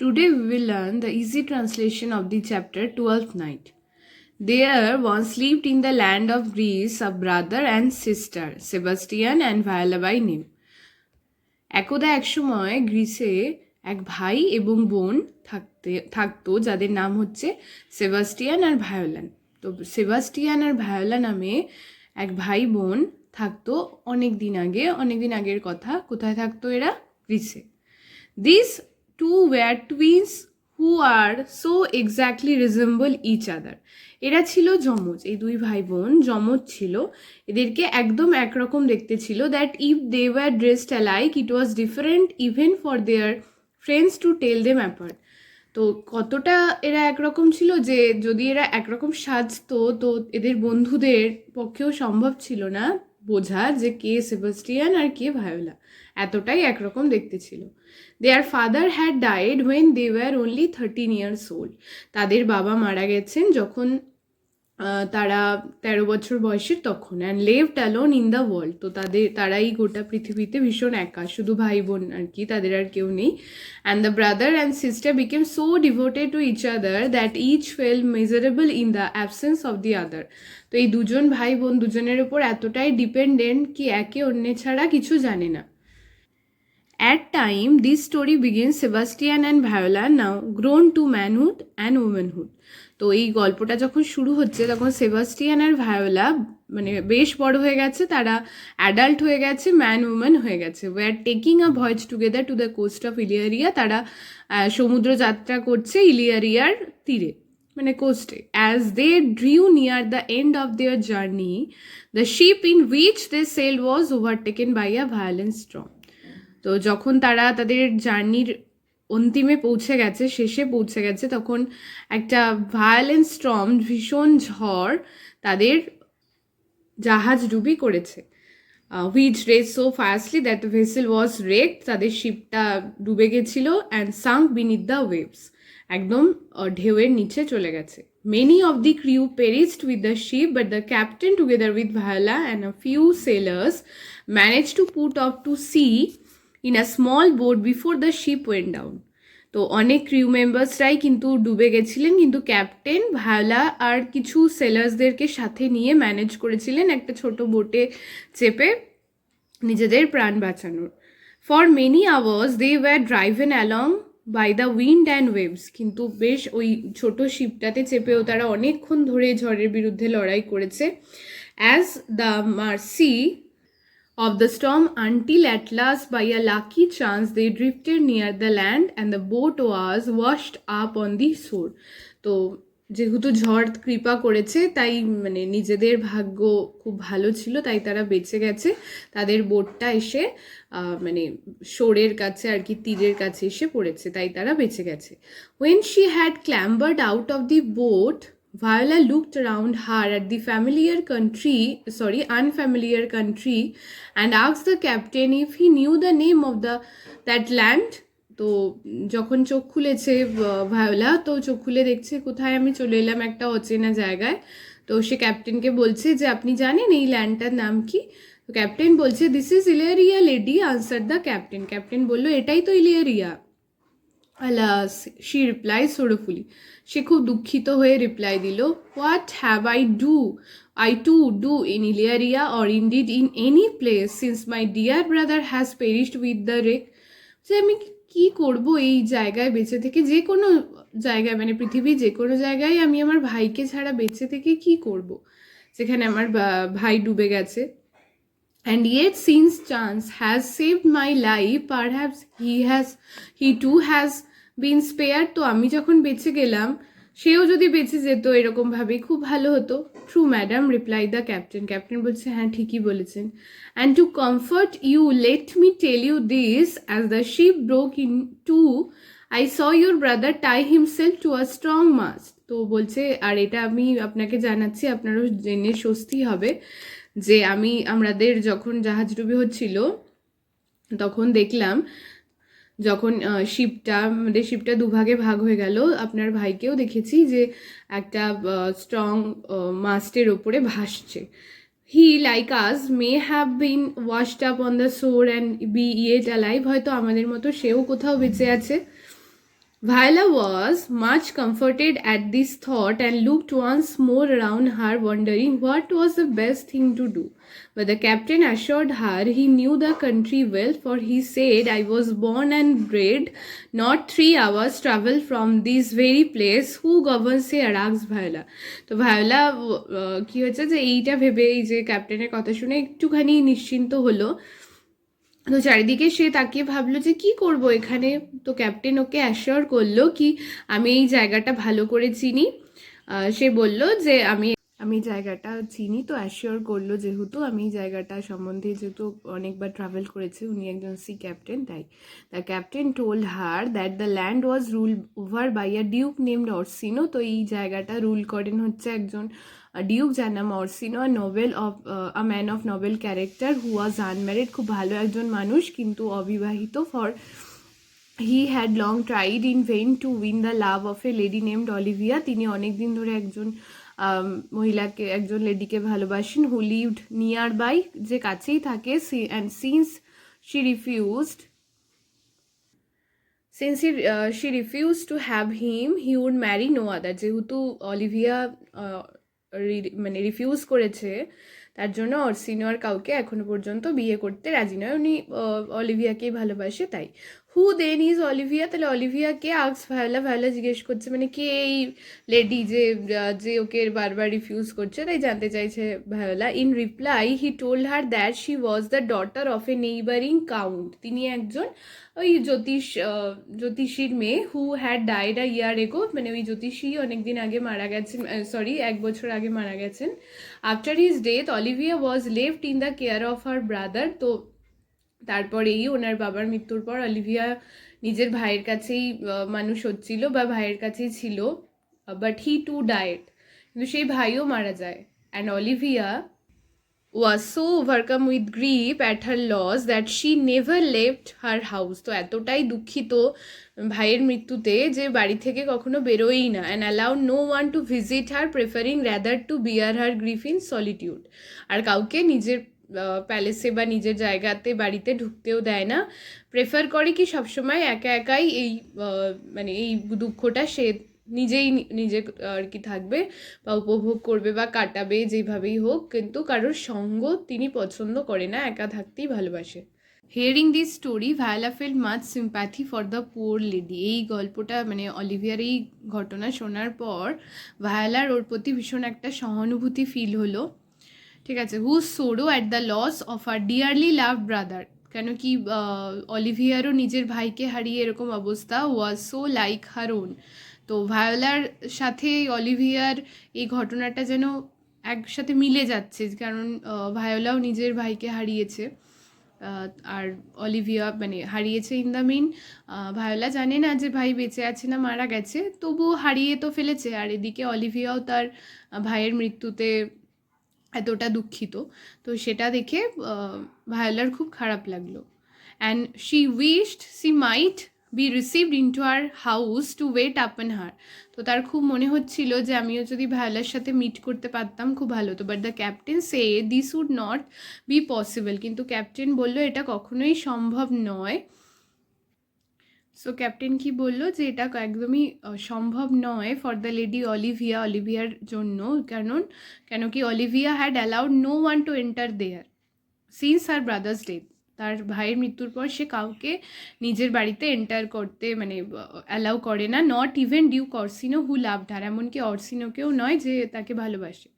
Today we will learn the easy translation of the chapter 12th Night. There once lived in the land of Greece a brother and sister, Sebastian and Viola by name. একদা একসময় গ্রিসে এক ভাই এবং বোন থাকতো যাদের নাম হচ্ছে সেবাস্টিয়ান আর ভায়োলান। তো সেবাস্টিয়ান আর ভায়োলা নামে এক ভাই বোন থাকতো অনেক দিন আগের কথা। কোথায় থাকতো এরা? গ্রিসে। This two were twins who are so exactly resemble each other. এরা ছিল যমজ, এই দুই ভাই বোন যমজ ছিল, এদেরকে একদম একরকম দেখতে ছিল। That if they were dressed alike it was different even for their friends to tell them apart. তো কতটা এরা একরকম ছিল যে যদি এরা একরকম সাজতো তো এদের বন্ধুদের পক্ষেও সম্ভব ছিল না বোঝা যে কে সেবাস্টিয়ান আর কে ভায়োলা, এতটাই একরকম দেখতে ছিল। Their father had died when they were only 13 years old। তাদের বাবা মারা গেছেন যখন তারা 13 বছর বয়সের তখন। And lived alone in the world. তো তারাই গোটা পৃথিবীতে ভীষণ একা, শুধু ভাই বোন আর কি, তাদের আর কেউ নেই। And the brother and sister became so devoted to each other that each fell measurable in the absence of the other. তো এই দুজন ভাই বোন দুজনের উপর এতটাই ডিপেন্ডেন্ট কি একে অন্যের ছাড়া কিছু জানে না। At time, this story begins Sebastian and Viola now grown to manhood and womanhood. তো এই গল্পটা যখন শুরু হচ্ছে তখন সেবাস্টিয়ান আর ভায়োলা মানে বেশ বড় হয়ে গেছে, তারা অ্যাডাল্ট হয়ে গেছে, ম্যান উম্যান হয়ে গেছে। We are taking a voyage together to the coast of Illyria. তারা সমুদ্র যাত্রা করছে ইলিয়ারিয়ার তীরে, মানে কোস্টে। As they drew near the end of their journey the ship in which they sail was overtaken by a violent storm. তো যখন তারা তাদের জার্নির অন্তিমে পৌঁছে গেছে, শেষে পৌঁছে গেছে, তখন একটা ভায়োলেন্ট স্টর্ম, ভীষণ ঝড় তাদের জাহাজ ডুবি করেছে। Which rage so fastly that the vessel was wrecked. তাদের শিপটা ডুবে গেছিল। And sunk beneath the waves. একদম ঢেউয়ের নিচে চলে গেছে। Many of the crew perished with the ship but the captain together with Viola and a few sailors manage to put off to sea in a small boat before the ship went down. তো অনেক crew মেম্বার্সরাই কিন্তু ডুবে গেছিলেন, কিন্তু captain Viola আর কিছু সেলার্সদেরকে সাথে নিয়ে manage করেছিলেন একটা ছোট বোটে চেপে নিজেদের প্রাণ বাঁচানোর। For many hours they were driven along by the wind and waves. কিন্তু বেশ ওই ছোট শিপটাতে চেপেও তারা অনেকক্ষণ ধরে ঝড়ের বিরুদ্ধে লড়াই করেছে। As the mercy of the storm until at last by a lucky chance they drifted near the land and the boat was washed up on the shore. তো যেহেতু ঝড় কৃপা করেছে তাই মানে নিজেদের ভাগ্য খুব ভালো ছিল, তাই তারা বেঁচে গেছে। তাদের বোটটা এসে মানে শোরের কাছে আর কি, তীরের কাছে এসে পড়েছে, তাই তারা বেঁচে গেছে। When she had clambered out of the boat, Viola looked around her at the unfamiliar country and asked the captain if he knew the name of that land. তো যখন চোখ খুলেছে ভায়োলা, তো চোখ খুলে দেখছে কোথায় আমি চলে এলাম, একটা অচেনা জায়গায়। তো সে ক্যাপ্টেনকে বলছে যে আপনি জানেন এই ল্যান্ডটার নাম কি? তো ক্যাপ্টেন বলছে this is Illyria lady, answer the captain. Captain বলল এটাই তো ইলিয়ারিয়া। আলাস, শি রিপ্লাই সোরফুলি। সে খুব দুঃখিত হয়ে রিপ্লাই দিল, what have I to do in Illyria or indeed in any place since my dear brother has perished with the wreck? যে আমি কি করব এই জায়গায় বেঁচে থেকে, যে কোনো জায়গায় মানে পৃথিবীর যে কোনো জায়গায় আমি আমার ভাইকে ছাড়া বেঁচে থেকে কি করব যেখানে আমার ভাই ডুবে গেছে। And yet since chance has saved my life perhaps he too has been spared. তো আমি যখন বেঁচে গেলাম সেও যদি বেঁচে যেত এরকমভাবে খুব ভালো হতো। True madam, reply the captain. Captain বলছে হ্যাঁ ঠিকই বলেছেন। And to comfort you let me tell you this as the ship broke in two I saw your brother tie himself to a strong mast. তো বলছে আর এটা আমি আপনাকে জানাচ্ছি, আপনারও জেনে স্বস্তি হবে যে আমাদের যখন জাহাজ ডুবি হচ্ছিল তখন দেখলাম যখন আমাদের শিপটা দুভাগে ভাগ হয়ে গেল, আপনার ভাইকেও দেখেছি যে একটা স্ট্রং মাস্টের ওপরে ভাসছে। He like us may have been washed up on the shore and be yet alive. হয়তো আমাদের মতো সেও কোথাও বেঁচে আছে। Viola was much comforted at this thought and looked once more around her, wondering what was the best thing to do. But the captain assured her he knew the country well, for he said, I was born and bred not 3 hours travel from this very place. Who governs here? asked Viola. তো Viola কি হয়েছে যে এইটা ভেবে এই যে ক্যাপ্টেনের কথা শুনে একটুখানি নিশ্চিন্ত হলো। তো চারিদিকে সে তাকিয়ে ভাবলো যে কি করব এখানে। তো ক্যাপ্টেন ওকে অ্যাসিওর করলো কি আমি এই জায়গাটা ভালো করে চিনি। সে বলল যে আমি জায়গাটা চিনি, তো অ্যাসিওর করলো যেহেতু আমি জায়গাটা সম্বন্ধে যেহেতু অনেকবার ট্রাভেল করেছে, উনি একজন সি ক্যাপ্টেন, তাই the captain told her that the land was rule over by a duke named Orsino. তো এই জায়গাটা রুল করেন হচ্ছে একজন ডিউক যার নাম Orsino, a man of noble character who was unmarried, খুব ভালো একজন মানুষ কিন্তু অবিবাহিত। For he had long tried in vain to win the love of a lady named Olivia. তিনি অনেকদিন ধরে একজন মহিলাকে, একজন লেডিকে ভালোবাসেন, হু লিভড নিয়ার বাই, যে কাছেই থাকে, and since she refused she refused to have him, he would marry no other. যেহেতু অলিভিয়া মানে রিফিউজ করেছে, তার জন্য অরসিনো আর কাউকে এখনো পর্যন্ত বিয়ে করতে রাজি নয়, উনি অলিভিয়াকেই ভালোবাসে। তাই হু দেন ইজ অলিভিয়া, তাহলে অলিভিয়াকে আক্স ভায়োলা। ভায়োলা জিজ্ঞেস করছে মানে কে এই লেডি যে যে ওকে বারবার রিফিউজ করছে, তাই জানতে চাইছে Viola. In reply he told her that she was the daughter of A neighbouring count, তিনি একজন ওই জ্যোতিষীর মেয়ে, হু হ্যাড ডাইড আ ইয়ার এগো, মানে ওই জ্যোতিষী অনেকদিন আগে মারা গেছেন, 1 বছর আগে মারা গেছেন। After his death Olivia was left in the care of her brother. তো তারপরেই ওনার বাবার মৃত্যুর পর অলিভিয়া নিজের ভাইয়ের কাছেই মানুষ হচ্ছিল বা ভাইয়ের কাছেই ছিল। বাট হি টু ডায়েড, কিন্তু সেই ভাইও মারা যায়। And Olivia was so overcome with grief at her loss that she never left her house. তো এতটাই দুঃখিত ভাইয়ের মৃত্যুতে যে বাড়ি থেকে কখনো বেরোয়ই না। and allowed no one to visit her, preferring rather to bear her grief in solitude. আর কাউকে নিজের প্যালেসে বা নিজের জায়গাতে বাড়িতে ঢুকতেও দেয় না, প্রেফার করে কি সবসময় একা একাই এই মানে এই দুঃখটা সে নিজেই নিজে আর কি থাকবে বা উপভোগ করবে বা কাটাবে যেভাবেই হোক, কিন্তু কারোর সঙ্গ তিনি পছন্দ করে না, একা থাকতেই ভালোবাসে। Hearing this story Viola felt much sympathy for the poor lady. এই গল্পটা মানে অলিভিয়ার এই ঘটনা শোনার পর ভায়োলার ওর প্রতি ভীষণ একটা সহানুভূতি ফিল হলো। ঠিক আছে, whose sorrow at the loss of her dearly love brother, কেন কি অলিভিয়ারও নিজের ভাইকে হারিয়ে এরকম অবস্থা, was so like her own. তো ভায়োলার সাথে অলিভিয়ার এই ঘটনাটা যেন একসাথে মিলে যাচ্ছে, কারণ ভায়োলাও নিজের ভাইকে হারিয়েছে আর অলিভিয়া মানে হারিয়েছে ইন দ্য মিন ভায়োলা জানে না যে ভাই বেঁচে আছে না মারা গেছে, তবুও হারিয়ে তো ফেলেছে। আর এদিকে অলিভিয়াও তার ভাইয়ের মৃত্যুতে এতটা দুঃখিত। তো সেটা দেখে ভায়োলার খুব খারাপ লাগলো। And she wished she might be received into her house to wait upon her. তো তার খুব মনে হচ্ছিল যে আমিও যদি ভায়োলার সাথে মিট করতে পারতাম খুব ভালো হতো। But the captain say this would not be possible, কিন্তু ক্যাপ্টেন বলল এটা কখনোই সম্ভব নয়। সো ক্যাপ্টেন কি বললো যে এটা একদমই সম্ভব নয় ফর দ্য লেডি অলিভিয়া, অলিভিয়ার জন্য, কেন কি Olivia had allowed no one to enter there since her brother's death. তার ভাইয়ের মৃত্যুর পর সে কাউকে নিজের বাড়িতে এন্টার করতে মানে অ্যালাউ করে না, not even duke Orsino who loved her, এমনকি অরসিনোকেও নয় যে তাকে ভালোবাসে।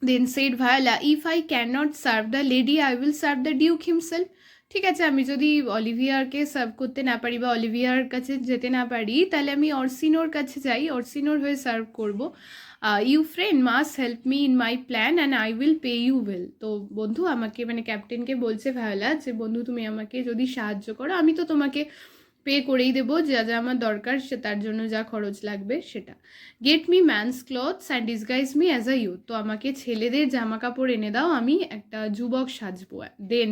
Then said Viola, if I can not serve the lady I will serve the duke himself. ঠিক আছে, আমি যদি অলিভিয়ারকে সার্ভ করতে না পারি বা অলিভিয়ার কাছে যেতে না পারি, তাহলে আমি অরসিনোর কাছে যাই, অরসিনোর হয়ে সার্ভ করব। You friend must help me in my plan and I will pay you well. তো বন্ধু আমাকে মানে ক্যাপ্টেনকে বলছে ভায়োলা যে বন্ধু তুমি আমাকে যদি সাহায্য করো আমি তো তোমাকে পে করেই দেবো, যা যা আমার দরকার সে তার জন্য যা খরচ লাগবে সেটা। Get me man's clothes and disguise me as a youth. তো আমাকে ছেলেদের জামা কাপড় এনে দাও, আমি একটা যুবক সাজবো। Then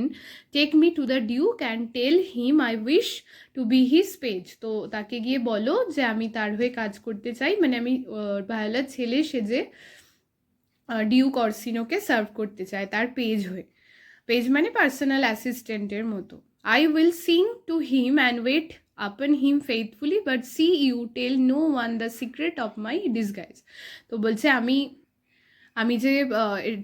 take me to the duke and tell him I wish to be his page. তো তাকে গিয়ে বলো যে আমি তার হয়ে কাজ করতে চাই, মানে আমি ভায়োলার ছেলে সেজে ডিউক অরসিনোকে সার্ভ করতে চাই তার পেজ হয়ে। পেজ মানে পার্সোনাল অ্যাসিস্ট্যান্টের মতো। I will sing to him and wait upon him faithfully, but see you tell no one the secret of my disguise. তো বলছে আমি যে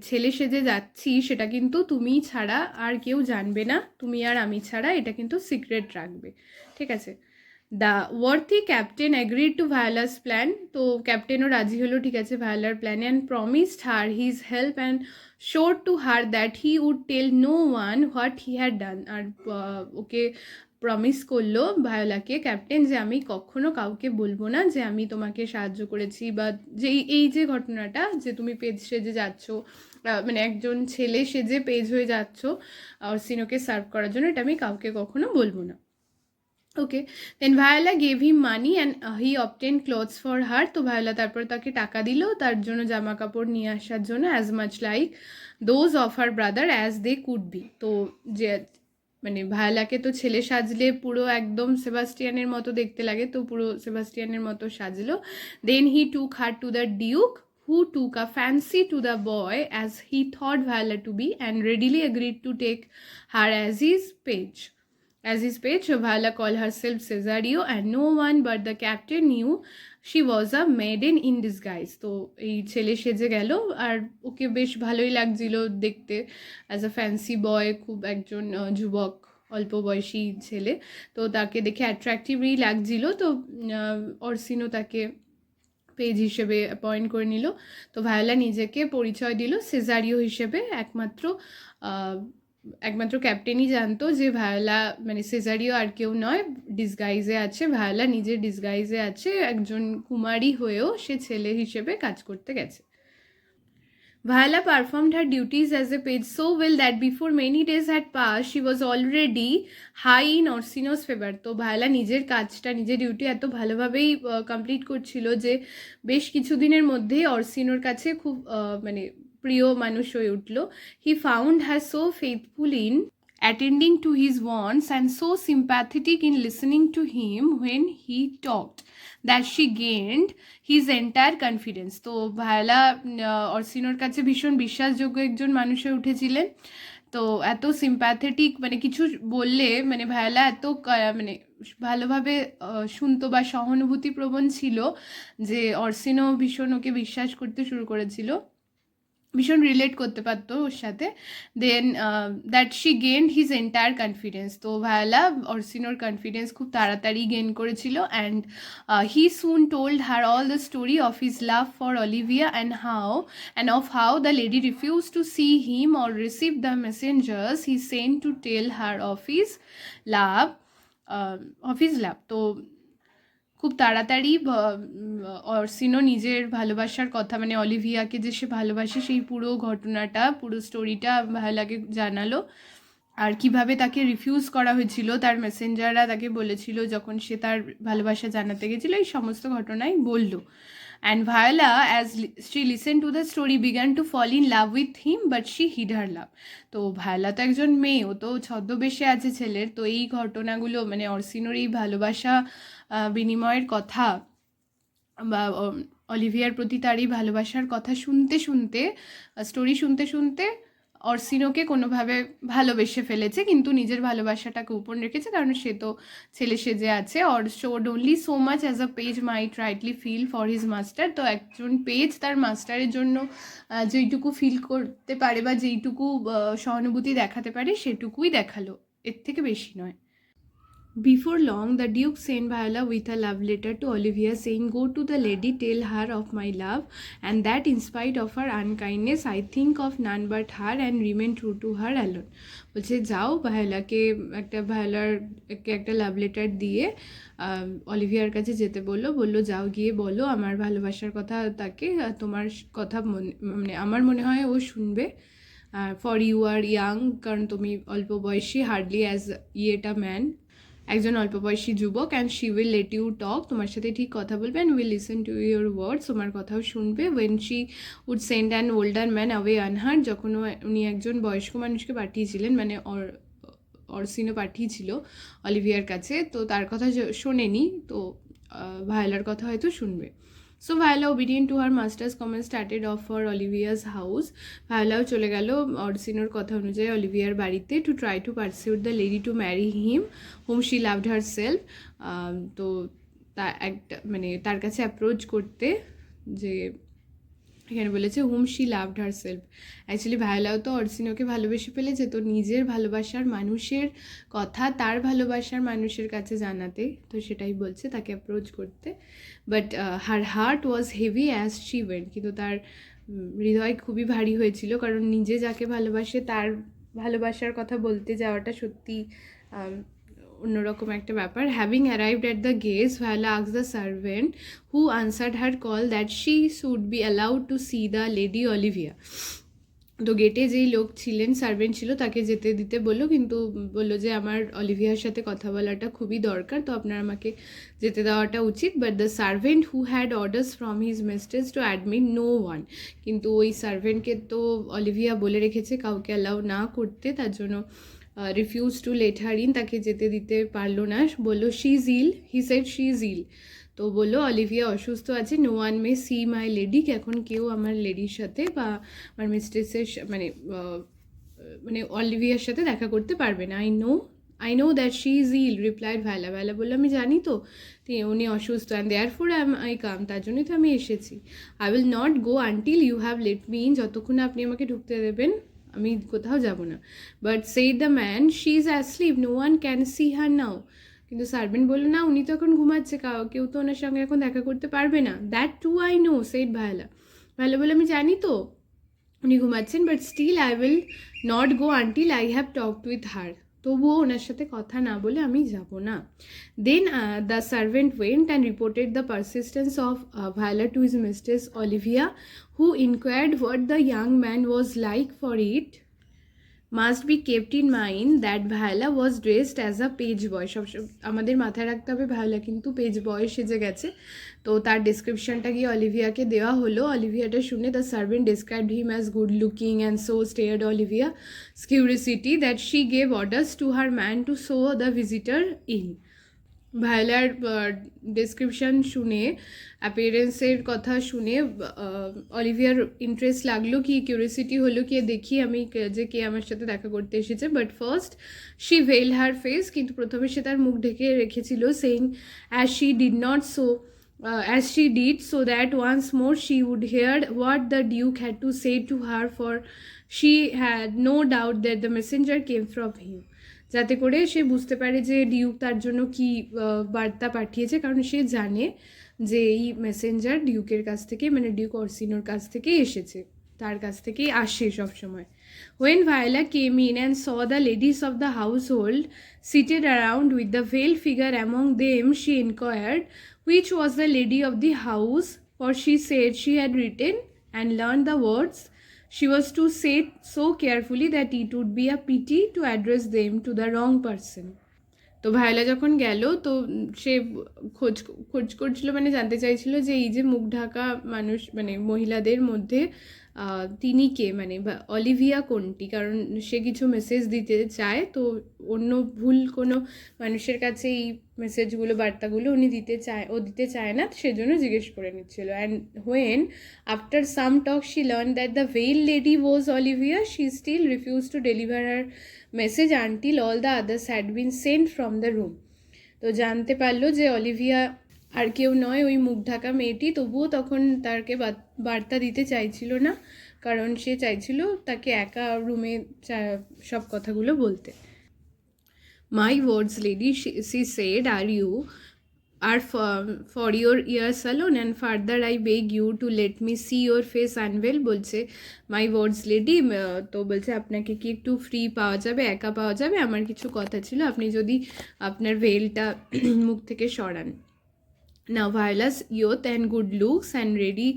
ছেলে সেজে যাচ্ছি সেটা কিন্তু তুমি ছাড়া আর কেউ জানবে না, তুমি আর আমি ছাড়া, এটা কিন্তু সিক্রেট রাখবে, ঠিক আছে। The worthy captain agreed to Viola's plan, তো ক্যাপ্টেনও রাজি হলো, ঠিক আছে, ভায়োলার প্ল্যানে, and promised her his help and showed to her that he would tell no one what he had done. আর ওকে প্রমিস করলো ভায়োলাকে ক্যাপ্টেন যে আমি কখনো কাউকে বলবো না যে আমি তোমাকে সাহায্য করেছি, বা যে এই যে ঘটনাটা যে তুমি পেজ সেজে যাচ্ছ, মানে একজন ছেলে সেজে পেজ হয়ে যাচ্ছ অর্সিনোকে সার্ভ করার জন্য, এটা আমি কাউকে কখনো বলবো না। Okay, then Viola gave him money and he obtain clothes for her, তো ভায়োলা তারপর তাকে টাকা দিল তার জন্য জামা কাপড় নিয়ে আসার জন্য, as much like those of her brother as they could be. তো যে মানে ভায়োলাকে তো ছেলে সাজলে পুরো একদম সেবাস্টিয়ানের মতো দেখতে লাগে, তো পুরো সেবাস্টিয়ানের মতো সাজলো। Then he took her to the duke who took a fancy to the boy as he thought Viola to be and readily agreed to take her as his page. So Viola called herself Cesario and no one but the captain knew she was a maiden in disguise. তো এই ছেলে সেজে গেল আর ওকে বেশ ভালোই লাগছিল দেখতে, as a fancy বয়, খুব একজন যুবক অল্প বয়সী ছেলে, তো তাকে দেখে অ্যাট্রাক্টিভই লাগছিল। তো অর্সিনো তাকে পেজ হিসেবে অ্যাপয়েন্ট করে নিল। তো ভায়োলা নিজেকে পরিচয় দিল সেজারিও হিসেবে। একমাত্র ক্যাপ্টেনই জানতো যে ভায়োলা মানে সেজারিও আর কেউ নয়, ডিসগাইজে আছে, ভায়োলা নিজের ডিসগাইজে আছে, একজন কুমারী হয়েও সে ছেলে হিসেবে কাজ করতে গেছে। Viola performed her duties as a page so well that before many days had passed, she was already high in Orsino's favor. তো ভায়োলা নিজের কাজটা, নিজের ডিউটি এত ভালোভাবেই কমপ্লিট করছিল যে বেশ কিছুদিনের মধ্যেই অর্সিনোর কাছে খুব মানে প্রিয় মানুষ হয়ে উঠল। He found her so faithful in attending to his wants and so sympathetic in listening to him when he talked that she gained his entire confidence. তো ভায়োলা অর্সিনোর কাছে ভীষণ বিশ্বাসযোগ্য একজন মানুষ হয়ে উঠেছিলেন। তো এত সিম্প্যাথেটিক, মানে কিছু বললে মানে ভায়োলা এত মানে ভালোভাবে শুনতো বা সহানুভূতিপ্রবণ ছিল যে অর্সিনো ভীষণ ওকে বিশ্বাস করতে শুরু করেছিল, ভীষণ রিলেট করতে পারতো ওর সাথে। Then that she gained his entire confidence, তো ভায়োলা অর্সিনোর কনফিডেন্স খুব তাড়াতাড়ি গেইন করেছিল। And he soon told her all the story of his love for Olivia and of how the lady refuse to see him or receive the messengers he sent to tell her of his love. তো খুব তাড়াতাড়ি অর্সিনো নিজের ভালোবাসার কথা, মানে অলিভিয়াকে যে সে ভালোবাসে সেই পুরো ঘটনাটা, পুরো স্টোরিটা ভায়োলাকে জানালো। আর কিভাবে তাকে রিফিউজ করা হয়েছিল, তার মেসেঞ্জাররা তাকে বলেছিল যখন সে তার ভালোবাসা জানাতে গেছিলো, এই সমস্ত ঘটনাই বললো। And Viola, as she listened to the story, began to fall in love with him, but she hid her love. তো ভায়োলা তো একজন মেয়ে, ও তো ছদ্মবেশে আছে ছেলের। তো এই ঘটনাগুলো মানে অর্সিনোর এই ভালোবাসা বিনিময়ের কথা বা অলিভিয়ার প্রতি তার এই ভালোবাসার কথা শুনতে শুনতে, স্টোরি শুনতে শুনতে অর্সিনোকে কোনোভাবে ভালোবেসে ফেলেছে, কিন্তু নিজের ভালোবাসাটাকে উপর রেখেছে, কারণ সে তো ছেলে সেজে আছে। Or showed only so much as a page might rightly feel for his master. তো একজন পেজ তার মাস্টারের জন্য যেইটুকু ফিল করতে পারে বা যেইটুকু সহানুভূতি দেখাতে পারে সেটুকুই দেখালো, এর থেকে বেশি নয়। Before long, the Duke sent Viola with a love letter to Olivia saying, "Go to the lady, tell her of my love, and that in spite of her unkindness, I think of none but her and remain true to her alone." বলছে যাও ভায়োলাকে একটা love letter দিয়ে Olivier কাছে যেতে বললো যাও গিয়ে বলো আমার ভালোবাসার কথা তাকে, তোমার কথা মানে আমার মনে হয় ও শুনবে। ফর ইউ আর ইয়াং, কারণ তুমি অল্প বয়সী, হার্ডলি অ্যাজ ইয়েটা ম্যান, একজন অল্প বয়সী যুবক, and she will let you talk, তোমার সাথে ঠিক কথা বলবে, and will listen to your words, তোমার কথাও শুনবে। When she would send an older man away unheard, যখন উনি একজন বয়স্ক মানুষকে পাঠিয়েছিলেন, মানে অর্সিনো পাঠিয়েছিল অলিভিয়ার কাছে, তো তার কথা শোনেনি, তো ভায়োলার কথা হয়তো শুনবে। So Viola, obedient to her master's command, started off for Olivia's house. Viola চলে গেল অর্সিনোর কথা অনুযায়ী অলিভিয়ার বাড়িতে to try to pursue the lady to marry him whom she loved herself. তো একটা মানে তার কাছে অ্যাপ্রোচ করতে, যে এখানে বলেছে whom she loved herself. Actually ভায়োলাও তো অর্সিনোকে ভালোবেসে ফেলেছে, তো নিজের ভালোবাসার মানুষের কথা তার ভালোবাসার মানুষের কাছে জানাতে, তো সেটাই বলছে তাকে অ্যাপ্রোচ করতে। But her heart was heavy as she went, কিন্তু তার হৃদয় খুবই ভারী হয়েছিল, কারণ নিজে যাকে ভালোবাসে তার ভালোবাসার কথা বলতে যাওয়াটা সত্যি অন্যরকম একটা ব্যাপার। Having arrived at the gates, Viola asked the servant who answered her call that she should be allowed to see the lady Olivia. তো গেটে যেই লোক ছিলেন, সার্ভেন্ট ছিল, তাকে যেতে দিতে বললো, কিন্তু বললো যে আমার অলিভিয়ার সাথে কথা বলাটা খুবই দরকার, তো আপনার আমাকে যেতে দেওয়াটা উচিত। But the servant who had orders from his mistress to admit no one, কিন্তু ওই সার্ভেন্টকে তো অলিভিয়া বলে রেখেছে কাউকে অ্যালাউ না করতে, তার জন্য refuse to let her in, তাকে যেতে দিতে পারলো না। বললো she is ill, he said she is ill, তো বললো অলিভিয়া অসুস্থ আছে, no one may see my lady, এখন কেউ আমার লেডির সাথে বা আমার মিস্ট্রেসের মানে অলিভিয়ার সাথে দেখা করতে পারবে না। I know that she is ill, replied Viola. Viola বললো আমি জানি তো উনি অসুস্থ, and therefore I come, তার জন্যই তো আমি এসেছি। I will not go until you have let me in, যতক্ষণ আপনি আমাকে ঢুকতে দেবেন আমি কোথাও যাব না। But said the man she is asleep, no one can see her now, কিন্তু সার্ভেন্ট বললো না উনি তো এখন ঘুমাচ্ছে, কেউ তো ওনার সঙ্গে এখন দেখা করতে পারবে না। That too I know, said Viola. Viola বলে আমি জানি তো উনি ঘুমাচ্ছেন, but still I will not go until I have talked with her, তবুও ওনার সাথে কথা না বলে আমি যাব না। Then the servant went and reported the persistence of Viola to his mistress Olivia, who inquired what the young man was like, for it must be kept in mind that Viola was dressed as a page বয়। সব আমাদের মাথায় রাখতে হবে Viola কিন্তু page বয় সেজে গেছে, তো তার ডিসক্রিপশনটা গিয়ে অলিভিয়াকে দেওয়া হলো। অলিভিয়াটা শুনে the servant described him as good looking and so stared Olivia curiosity that she gave orders to her man to show the visitor in. ভায়োলার ডেসক্রিপশন শুনে, অ্যাপিয়ারেন্সের কথা শুনে অলিভিয়ার ইন্টারেস্ট লাগলো, কি কিউরিয়াসিটি হলো কি দেখি আমি যে কে আমার সাথে দেখা করতে এসেছে। But first she veil her face, কিন্তু প্রথমে সে তার মুখ ঢেকে রেখেছিল, saying as she did not so as she did, so that once more she would hear what the Duke had to say to her, for she had no doubt that the messenger came from him, যাতে করে সে বুঝতে পারে যে Duke তার জন্য কি বার্তা পাঠিয়েছে, কারণ সে জানে যে এই মেসেঞ্জার ডিউকের কাছ থেকে, মানে ডিউক অর্সিনোর কাছ থেকে এসেছে, তার কাছ থেকেই আসে সবসময়। When Viola came in and saw the ladies of the household seated around with the veiled figure among them, she inquired which was the lady of the house, for she said she had written and learned the words she was to say so carefully that it would be a pity to address them to the wrong person. তো Viola যখন গেল, তো সে খোঁজ করছিল, মানে জানতে চাইছিল যে এই যে মুখ ঢাকা মানুষ, মানে মহিলাদের মধ্যে তিনি কে, মানে অলিভিয়া কোনটি, কারণ সে কিছু মেসেজ দিতে চায়, তো অন্য ভুল কোনো মানুষের কাছে এই মেসেজগুলো, বার্তাগুলো দিতে চায় না, সেজন্য জিজ্ঞেস করে নিচ্ছিল। And when after some talk she learn that the veil lady was Olivia, she still refuse to deliver her message until all the others had been sent from the room. তো জানতে পারলো যে অলিভিয়া আর কেউ নয়, ওই মুখ ঢাকা মেয়েটি, তবুও তখন তাকে বার্তা দিতে চাইছিল না, কারণ সে চাইছিল তাকে একা রুমে সব কথাগুলো বলতে। My words lady, she said, are for your ears alone, and further I beg you to let me see your face unveiled, বলছে মাই ওয়ার্ডস লেডি, তো বলছে আপনাকে কি একটু ফ্রি পাওয়া যাবে, একা পাওয়া যাবে, আমার কিছু কথা ছিল, আপনি যদি আপনার ভেলটা মুখ থেকে সরান। Now Viola's youth and good looks and ready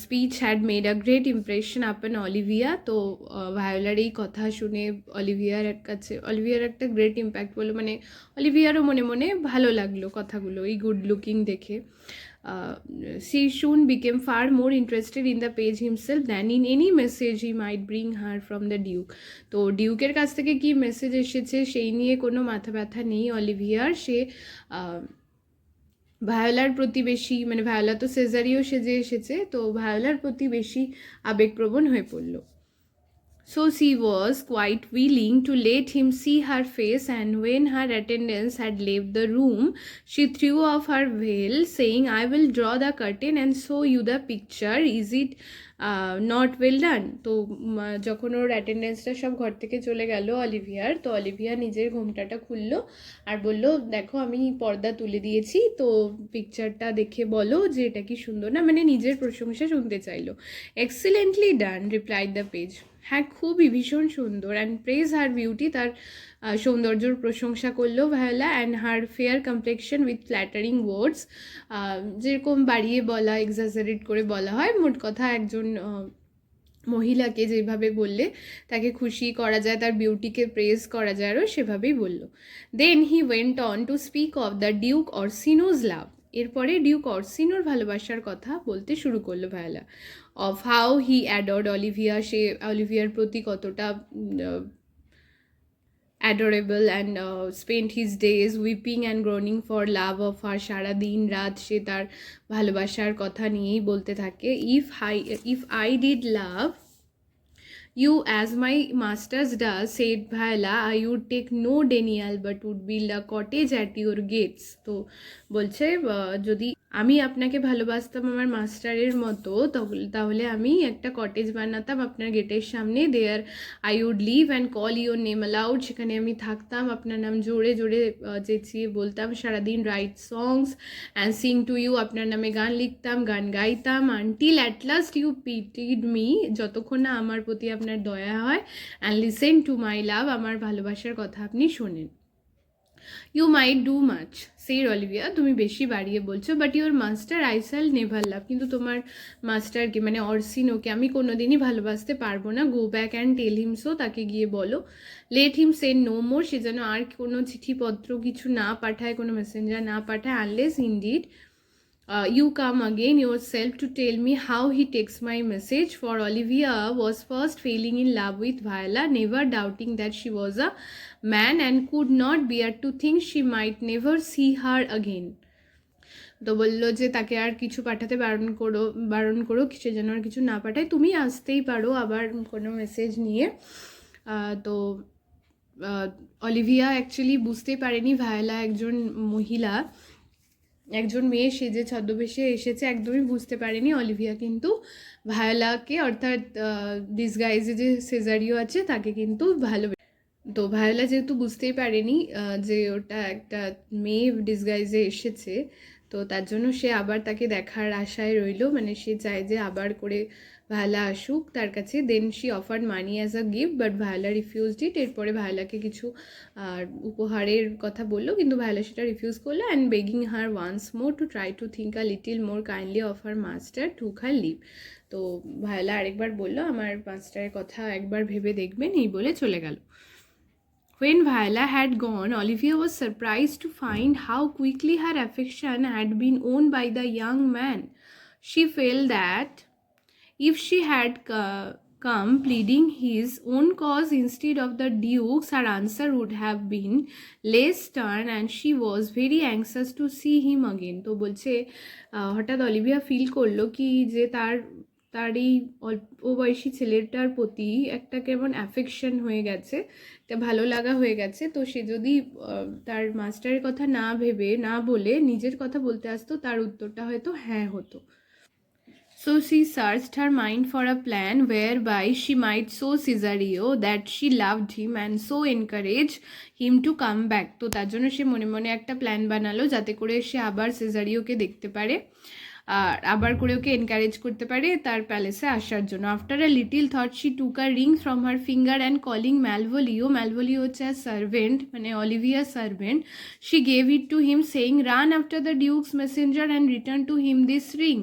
speech had made a great impression upon Olivia, তো ভায়োলার এই কথা শুনে অলিভিয়ার একটা গ্রেট ইম্প্যাক্ট বলো, মানে অলিভিয়ারও মনে মনে ভালো লাগলো কথাগুলো, এই গুড লুকিং দেখে। She soon became far more interested in the page himself than in any message he might bring her from the Duke. তো ডিউকের কাছ থেকে কি মেসেজ এসেছে সেই নিয়ে কোনো মাথা ব্যথা নেই অলিভিয়ার, সে ভায়োলার প্রতি বেশি, মানে ভায়োলা তো সেজারিও সেজে এসেছে, তো ভায়োলার প্রতি বেশি আবেগপ্রবণ হয়ে পড়ল। So she was quite willing to let him see her face, and when her attendants had left the room, she threw off her veil, saying, "I will draw the curtain and show you the picture. Is it not well done?" তো যখন ওর অ্যাটেন্ডেন্সটা সব ঘর থেকে চলে গেল Olivier, তো Olivia নিজের ঘোমটাটা খুললো আর বলল, দেখো আমি পর্দা তুলে দিয়েছি, তো পিকচারটা দেখে বলো যে এটা কি সুন্দর না, মানে নিজের প্রশংসা শুনতে চাইলো। "Excellently done," replied the page. হ্যাঁ, খুবই ভীষণ সুন্দর। অ্যান্ড প্রেজ হার বিউটি, তার সৌন্দর্যর প্রশংসা করলো Viola. And her fair complexion with flattering words, যেরকম বাড়িয়ে বলা, এক্সাজারেট করে বলা হয়, মোট কথা একজন মহিলাকে যেভাবে বললে তাকে খুশি করা যায়, তার বিউটিকে প্রেজ করা যায়, আরও সেভাবেই বলল। Then he went on to speak of the duke Orsino's love. এরপরে ডিউক অরসিনোর ভালোবাসার কথা বলতে শুরু করলো Viola. Of how he adored Olivia, সে অলিভিয়ার প্রতি কতটা adorable, and spend his days weeping and groaning for love of her. সারা দিন রাত সে তার ভালোবাসার কথা নিয়েই বলতে থাকে। If I did love you as my masters does, said Viola, I would take no denial but would build a cottage at your gates. তো বলছে যদি আমি আপনাকে ভালোবাসতাম আমার মাস্টারের মতো, তাহলে আমি একটা কটেজ বানাতাম আপনার গেটের সামনে। There I would live and call your name aloud, সেখানে আমি থাকতাম, আপনার নাম জোরে জোরে চেঁচিয়ে বলতাম সারাদিন। Write songs and sing to you, আপনার নামে গান লিখতাম, গান গাইতাম। Until at last you pitied me, যতক্ষণ না আমার প্রতি আপনার দয়া হয়। And listen to my love, আমার ভালোবাসার কথা আপনি শোনেন। You might do much, said Olivia, তুমি বেশি বাড়িয়ে বলছো। But your master I shall never love, কিন্তু তোমার মাস্টারকে মানে অরসিনোকে আমি কোনোদিনই ভালোবাসতে পারবো না। Go back and tell him so, তাকে গিয়ে বলো। Let him send no more, সে যেন আর কোনো চিঠিপত্র কিছু না পাঠায়, কোনো মেসেঞ্জার না পাঠায়। Unless indeed you come again yourself to tell me how he takes my message. For Olivia was first falling in love with Viola, never doubting that she was a man, and could not bear to think she might never see her again. তো বললো যে তাকে আর কিছু পাঠাতে বারণ করো, সে যেন আর কিছু না পাঠায়, তুমি আসতেই পারো আবার কোনো মেসেজ নিয়ে। তো অলিভিয়া অ্যাকচুয়ালি বুঝতেই পারেনি ভায়োলা একজন মহিলা, একজন মেয়ে সে যে ছদ্মবেশে এসেছে, একদমই বুঝতে পারেনি। অলিভিয়া কিন্তু ভায়োলাকে, অর্থাৎ ডিসগাইজে যে সেজারিও আছে তাকে কিন্তু তো ভায়োলা যেহেতু বুঝতেই পারেনি যে ওটা একটা মেয়ে ডিসগাইজে এসেছে, তো তার জন্য সে আবার তাকে দেখার আশায় রইল, মানে সে চায় যে আবার করে ভায়োলা আসুক তার কাছে। Then she offered money as a gift, but Viola refused it. এরপরে ভায়োলাকে কিছু উপহারের কথা বললো, কিন্তু ভায়োলা সেটা রিফিউজ করলো। And begging her once more to try to think a little more kindly of her master took her leave. তো ভায়োলা আরেকবার বললো আমার মাস্টারের কথা একবার ভেবে দেখবেন, এই বলে চলে গেল। When Viola had gone, Olivia was surprised to find how quickly her affection had been won by the young man. She felt that if she had come pleading his own cause instead of the Duke's, her answer would have been less stern, and she was very anxious to see him again. তো বলছে হঠাৎ Olivia feel করলো কি যে তার এই অল্প বয়সী ছেলেটার প্রতি একটা কেমন অ্যাফেকশন হয়ে গেছে, একটা ভালো লাগা হয়ে গেছে। তো সে যদি তার মাস্টারের কথা না ভেবে না বলে নিজের কথা বলতে আসতো, তার উত্তরটা হয়তো হ্যাঁ হতো। So she searched her mind for a plan whereby she might show Cesario that she loved him and so encourage him to come back. তো তার জন্য সে মনে মনে একটা প্ল্যান বানালো যাতে করে সে আবার সেজারিওকে দেখতে পারে, আর আবার করে ওকে এনকারেজ করতে পারে তার প্যালেসে আসার জন্য। After a little thought she took a ring from her finger and calling Malvolio হচ্ছে সার্ভেন্ট, মানে Olivia servant, she gave it to him saying run after the duke's messenger and return to him this ring.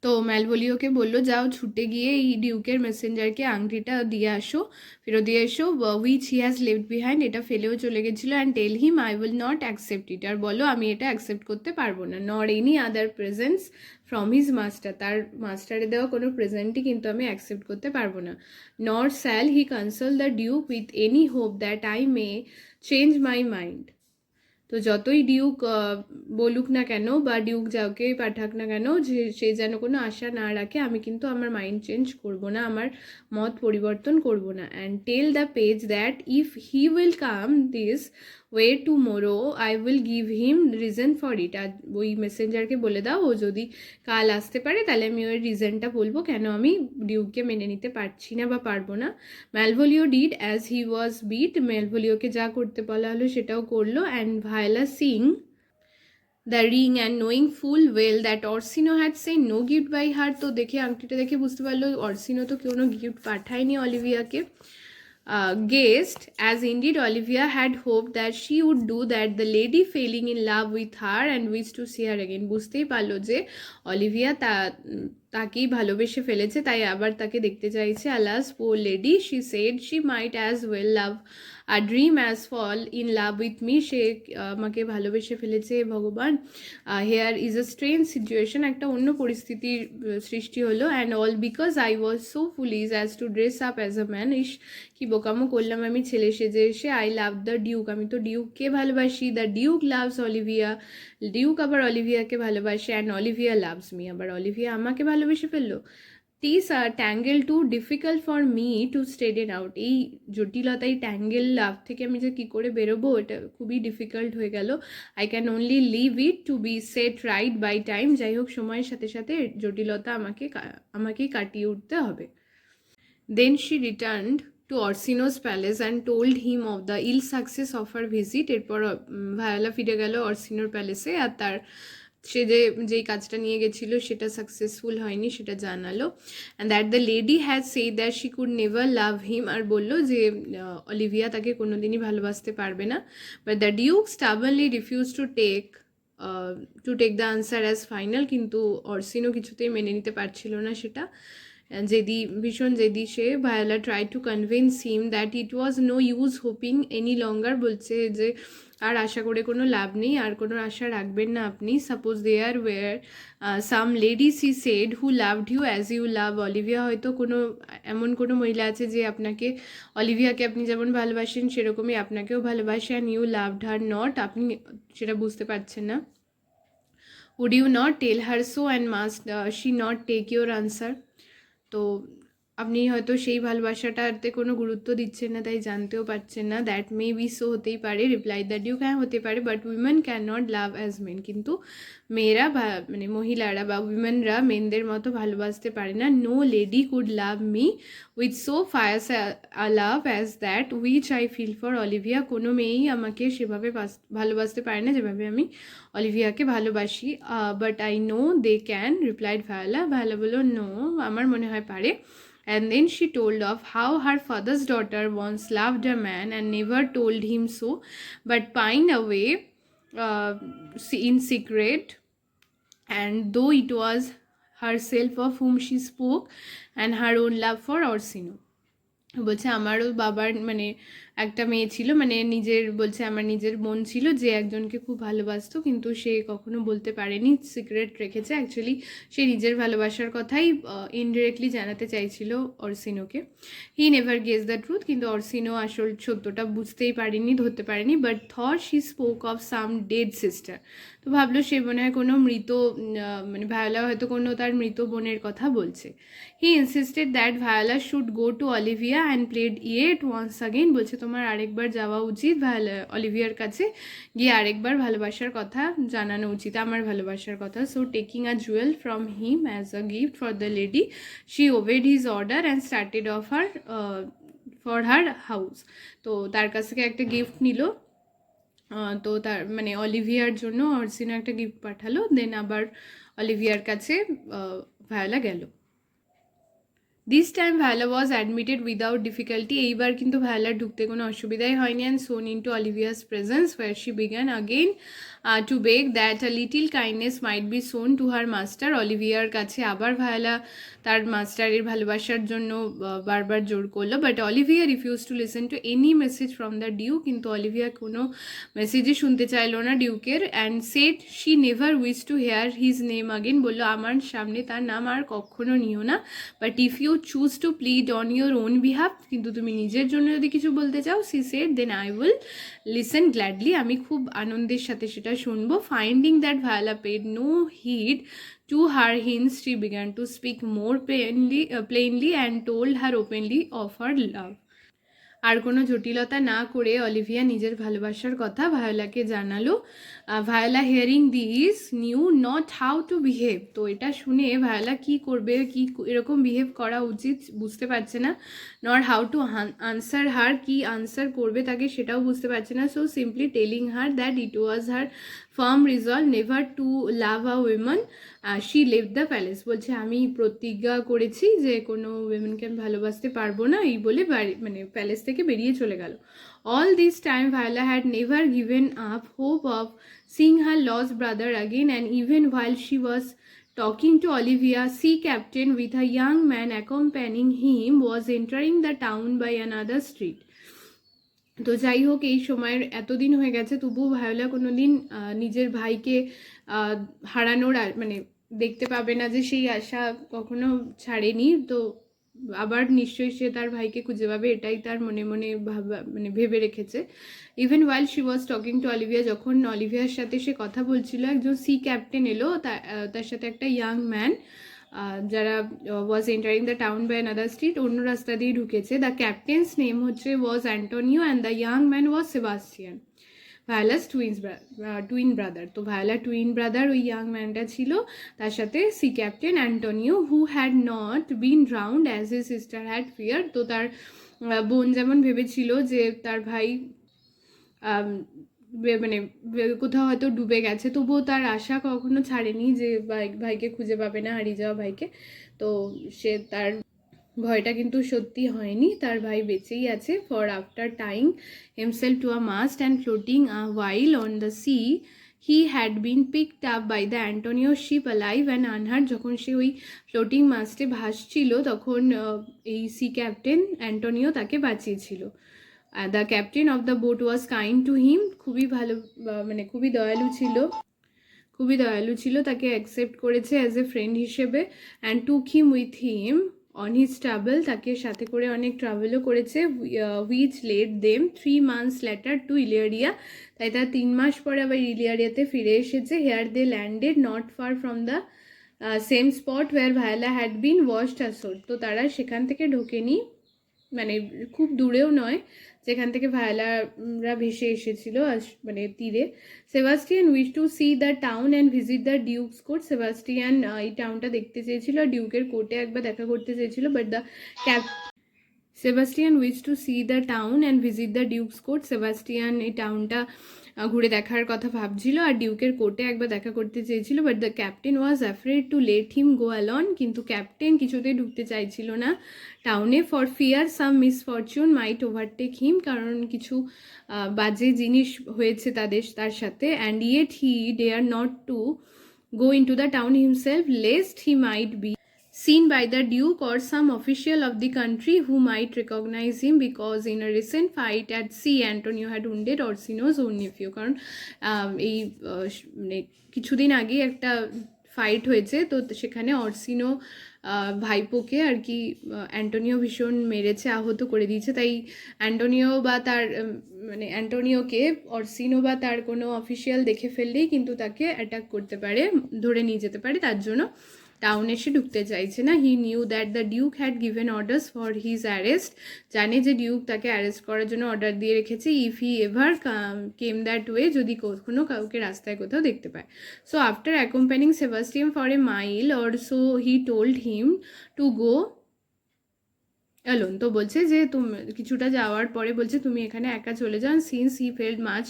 তো ম্যালভোলিওকে বললো যাও ছুটে গিয়ে এই ডিউকের মেসেঞ্জারকে আংটিটা ফেরত দিয়ে এসো, which he has left behind, এটা ফেলেও চলে গেছিলো। And tell him I will not accept it, আর বলো আমি এটা অ্যাকসেপ্ট করতে পারবো না। Nor any other presents from his master, তার মাস্টারে দেওয়া কোনো প্রেজেন্টই কিন্তু আমি অ্যাকসেপ্ট করতে পারবো না। নর shall he consul the Duke with any hope that I may change my mind, তো তো যতই ডিউক বলুক না কেন বা ডিউক যাকে পাঠাক না কেন, যে সে যেন কোনো আশা না রাখে, আমি কিন্তু আমার মাইন্ড চেঞ্জ করব না, আমার মত পরিবর্তন করব না। And tell the page that if he will come this way tomorrow I will give him reason for it. আর ওই মেসেঞ্জারকে বলে দাও ও যদি কাল আসতে পারে তাহলে আমি ওই রিজনটা বলবো কেন আমি ডিউককে মেনে নিতে পারছি না বা পারবো না। Malvolio did as he was bid, ম্যালভোলিওকে যা করতে বলা হলো সেটাও করলো। And Viola seeing the ring and knowing full well that Orsino had sent no gift by her, তো দেখে আংটিটা দেখে বুঝতে পারলো অর্সিনো তো কোনো গিফট পাঠায়নি অলিভিয়াকে। Guessed, as indeed Olivia had hoped that she would do, that the lady falling in love with her and wished to see her again, বুঝতেই পারলো যে অলিভিয়া তাকেই ভালোবেসে ফেলেছে, তাই আবার তাকে দেখতে চাইছে। Alas, poor lady, she said, she might as well love a dream as fall in love with me, সে আমাকে ভালোবেসে ফেলেছে ভগবান। Here is a strange situation, একটা অন্য পরিস্থিতির সৃষ্টি হলো। And all because I was so foolish as to dress up as a man, ইস কি বোকামো করলাম আমি ছেলে সেজে এসে। আই লাভ দ্য ডিউক, আমি তো ডিউককে ভালোবাসি। The Duke loves Olivia, Duke আবার অলিভিয়াকে ভালোবাসে। অ্যান্ড অলিভিয়া লাভস মি, আবার অলিভিয়া আমাকে ভালোবেসে ফেললো। টিস আর ট্যাঙ্গেল two difficult for me two স্ট্রেটেন out, এই জটিলতা, এই ট্যাঙ্গেল লাভ থেকে আমি যে কী করে বেরোবো এটা খুবই ডিফিকাল্ট হয়ে গেল। I can only leave it to be set right by time, যাই হোক সময়ের সাথে সাথে জটিলতা আমাকেই কাটিয়ে উঠতে হবে। Then she returned to Orsino's palace and told him of the ill success of her visit. এরপর ভায়োলা ফিরে গেল অর্সিনোর প্যালেসে, আর তার সে যেই কাজটা নিয়ে গেছিলো সেটা সাকসেসফুল হয়নি সেটা জানালো। And that the lady has said that she could never love him, আর বললো যে অলিভিয়া তাকে কোনোদিনই ভালোবাসতে পারবে না। But the duke stubbornly refuse to take the answer as final, কিন্তু অর্সিনো কিছুতেই মেনে নিতে পারছিল না সেটা। জেদি, ভীষণ জেদি সে। Viola try to convince him that it was no use hoping any longer, বলছে যে আর আশা করে কোনো লাভ নেই, আর কোনো আশা রাখবেন না আপনি। Suppose there were some ladies he said who loved you as you love Olivia, হয়তো এমন কোনো মহিলা আছে যে আপনাকে, অলিভিয়াকে আপনি যেমন ভালোবাসেন সেরকমই আপনাকেও ভালোবাসে। And you loved her not, আপনি সেটা বুঝতে পারছেন না। Would you not tell her so and must she not take your answer, তো আপনি হয়তো সেই ভালোবাসাটাতে কোনো গুরুত্ব দিচ্ছেন না, তাই জানতেও পারছেন না। দ্যাট মে বি সো, হতেই পারে। রিপ্লাই দ্য ডিউক, হ্যাঁ হতে পারে। But women can not love as men, কিন্তু মেয়েরা মানে মহিলারা বা উইমেনরা মেনদের মতো ভালোবাসতে পারে না। No lady could love me with so fierce a love as that which I feel for Olivia, কোনো মেয়েই আমাকে সেভাবে ভালোবাসতে পারে না যেভাবে আমি অলিভিয়াকে ভালোবাসি। But I know they can, replied Viola. Viola বললো নো, আমার মনে হয় পারে। And then she told of how her father's daughter once loved a man and never told him so, but pined away in secret, and though it was herself of whom she spoke and her own love for Orsino. বলছে আমারও বাবার মানে একটা মেয়ে ছিল, মানে বলছে আমার নিজের বোন ছিল যে একজনকে খুব ভালোবাসতো, কিন্তু সে কখনো বলতে পারেনি, সিক্রেট রেখেছে। অ্যাকচুয়ালি সে নিজের ভালোবাসার কথাই ইনডিরেক্টলি জানাতে চাইছিল অর্সিনোকে। He never guess the truth, কিন্তু অর্সিনো আসল সত্যটা বুঝতেই পারেনি, ধরতে পারেনি। But thought she spoke of some dead sister, তো ভাবলো সে মনে হয় কোনো মৃত, মানে ভায়োলা হয়তো কোনো তার মৃত বোনের কথা বলছে। He insisted that Viola should go to Olivia and plead yet once again, বলছে তোমার আরেকবার যাওয়া উচিত অলিভিয়ার কাছে, গিয়ে আরেকবার ভালোবাসার কথা জানানো উচিত, আমার ভালোবাসার কথা। So taking a Jewel from him as a gift for the lady, she obeyed his order and started of for her house, তো তার কাছ থেকে একটা গিফট নিল। তো তার মানে অলিভিয়ার জন্য অর্সিনো একটা গিফট পাঠালো, দেন আবার অলিভিয়ার কাছে ভায়োলা গেল। This time Viola was admitted without difficulty, এইবার কিন্তু ভায়োলার ঢুকতে কোনো অসুবিধাই হয়নি। And soon into Olivia's presence were she began again to beg that a little kindness might be shown to her master, অলিভিয়ার কাছে আবার ভায়োলা তার মাস্টারের ভালোবাসার জন্য বারবার জোর করলো। But Olivia refuse to listen to any message from the duke, কিন্তু অলিভিয়া কোনো মেসেজই শুনতে চাইলো না ডিউকের। And said she never wish to hear his name again, বললো আমার সামনে তার নাম আর কখনো নিও না। But if you you choose to plead on your own behalf, কিন্তু তুমি নিজের জন্য যদি কিছু বলতে চাও, she said, then I will listen gladly, আমি খুব আনন্দের সাথে সেটা শুনবো. Finding that Viola paid no heed to her hints, she began to speak more plainly and told her openly of her love. আর কোনো জটিলতা না করে অলিভিয়া নিজের ভালোবাসার কথা ভায়োলাকে জানালো. Viola hearing this new not how two behave. তো এটা শুনে ভায়োলা কি করবে, কি এরকম বিহেভ করা উচিত বুঝতে পারছে না. Not how to answer her, কি আনসার করবে তাকে সেটাও বুঝতে পারছে না. So simply telling her that it was her firm resolve never to love a women, she লেভ দ্য প্যালেস. বলছে আমি প্রতিজ্ঞা করেছি যে কোনো উইমেনকে আমি ভালোবাসতে পারবো না, এই বলে মানে প্যালেস থেকে বেরিয়ে চলে গেল. All this time Viola had never given up hope of seeing her lost brother again, and even while she was talking to Olivia, sea captain with a young man accompanying him was entering the town by another street. তো যাই হোক, এই সময়ের এতদিন হয়ে গেছে, তবুও Viola কোনো দিন নিজের ভাইকে হারানোর মানে দেখতে পাবে না যে সেই আশা কখনো ছাড়েনি. তো আবার নিশ্চয়ই সে তার ভাইকে খুঁজে পাবে, এটাই তার মনে মনে মানে ভেবে রেখেছে. Even while she was talking to Olivia, যখন অলিভিয়ার সাথে সে কথা বলছিল, একজন সি ক্যাপ্টেন এলো, তার সাথে একটা ইয়াং ম্যান, যারা was entering the town by another street, অন্য রাস্তা দিয়ে ঢুকেছে. দ্য ক্যাপ্টেন্স নেম হচ্ছে was Antonio and the young man was Sebastian, Viola's twin brother. তো ভায়োলা টুইন ব্রাদার ওই ইয়াং ম্যানটা ছিল, তার সাথে sea captain Antonio, who had not been drowned as his sister had fear. তো তার বোন যেমন ভেবেছিল যে তার ভাই মানে কোথাও হয়তো ডুবে গেছে, তবুও তার আশা কখনো ছাড়েনি যে ভাইকে খুঁজে পাবে না, হারিয়ে যাওয়া ভাইকে. তো সে তার ভয়টা কিন্তু সত্যি হয়নি, তার ভাই বেঁচেই আছে. For after tying himself to a mast and floating a while on the sea, he had been picked up by the Antonio ship alive and unheard. যখন সে ওই ফ্লোটিং মাস্টে ভাসছিল, তখন এই সি ক্যাপ্টেন অ্যান্টোনিও তাকে বাঁচিয়েছিল. The captain of the boat was kind to him, খুবই ভালো, মানে খুবই দয়ালু ছিল, তাকে অ্যাকসেপ্ট করেছে অ্যাজ এ ফ্রেন্ড হিসেবে. And took him with him on his travel, তাকে সাথে করে অনেক ট্রাভেলও করেছে. Which led them 3 months later to Illyria, তাই তার 3 মাস পরে আবার ইলিয়ারিয়াতে ফিরে এসেছে. Here they landed not far from the same spot where Viola had been washed assure. তো তারা সেখান থেকে ঢোকেনি, মানে খুব দূরেও নয় যেখান থেকে ভায়োলারা ভেসে এসেছিল, মানে তীরে. Sebastian wish to see the town and visit the Duke's court. Sebastian এই টাউনটা দেখতে চেয়েছিল, ডিউকের কোর্টে একবার দেখা করতে চেয়েছিল. But the Sebastian wish to see the town and visit the Duke's court. Sebastian এই টাউনটা ঘুরে দেখার কথা ভাবছিল আর ডিউকের কোর্টে একবার দেখা করতে চেয়েছিল. But the captain was afraid to let him go alone, কিন্তু ক্যাপ্টেন কিছুতেই ঢুকতে চাইছিল না টাউনে. For fear some misfortune might overtake him, কারণ কিছু বাজে জিনিস হয়েছে তার সাথে. And yet he dare not to go into the town himself lest he might be seen by the duke or some official of the country who might recognize him, because in a recent fight at sea Antonio had wounded Orsino's own nephew. কারণ এই মানে কিছুদিন আগে একটা fight হয়েছে, তো সেখানে অর্সিনো ভাইপোকে আর কি অ্যান্টোনিও ভীষণ মেরেছে, আহত করে দিয়েছে. তাই অ্যান্টোনিওকে অর্সিনো বা তার কোনো অফিসিয়াল দেখে ফেললেই কিন্তু তাকে অ্যাটাক করতে পারে, ধরে নিয়ে যেতে পারে. তার জন্য টাউন এসে ঢুকতে চাইছে না. He knew that the Duke had given orders for his arrest, জানে যে ডিউক তাকে অ্যারেস্ট করার জন্য অর্ডার দিয়ে রেখেছে. If he ever came that way, যদি কখনো কাউকে রাস্তায় কোথাও দেখতে পায়. So after accompanying Sebastian for a mile or so he told him to go alone. তো বলছে যে তুমি কিছুটা যাওয়ার পরে বলছে তুমি এখানে একা চলে যান. Since he felt much